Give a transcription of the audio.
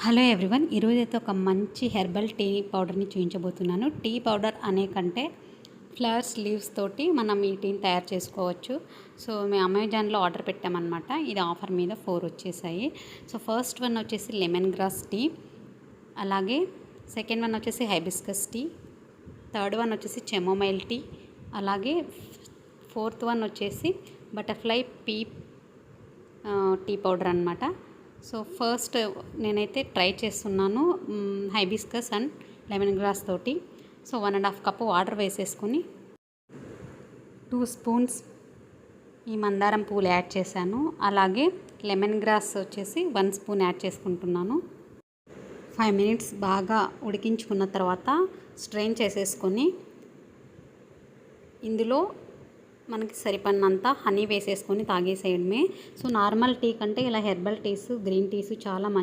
Hello everyone, ఈరోజైతే ఒక మంచి హెర్బల్ టీ పౌడర్ని చూపించబోతున్నాను. టీ పౌడర్ అనే కంటే ఫ్లవర్స్ లీవ్స్ తోటి మనం ఈ టీని తయారు చేసుకోవచ్చు. సో మేము అమెజాన్లో ఆర్డర్ పెట్టామన్నమాట. ఇది ఆఫర్ మీద 4 వచ్చేసాయి. సో ఫస్ట్ వన్ వచ్చేసి లెమన్ గ్రాస్ టీ, అలాగే సెకండ్ వన్ వచ్చేసి హైబిస్కస్ టీ, థర్డ్ వన్ వచ్చేసి చెమోమైల్ టీ, అలాగే ఫోర్త్ వన్ వచ్చేసి బటర్ఫ్లై పీ టీ పౌడర్ అనమాట. సో ఫస్ట్ నేనైతే ట్రై చేస్తున్నాను హైబిస్కస్ అండ్ లెమన్ గ్రాస్ తోటి. సో 1.5 కప్పు వాటర్ వేసేసుకొని 2 స్పూన్స్ ఈ మందారం పూలు యాడ్ చేశాను. అలాగే లెమన్ గ్రాస్ వచ్చేసి 1 స్పూన్ యాడ్ చేసుకుంటున్నాను. 5 మినిట్స్ బాగా ఉడికించుకున్న తర్వాత స్ట్రెయిన్ చేసేసుకొని ఇందులో మనకి సరిపడినంత హనీ వేసేసుకొని తాగేసేయడమే. సో నార్మల్ టీ కంటే ఇలా హెర్బల్ టీస్, గ్రీన్ టీస్ చాలా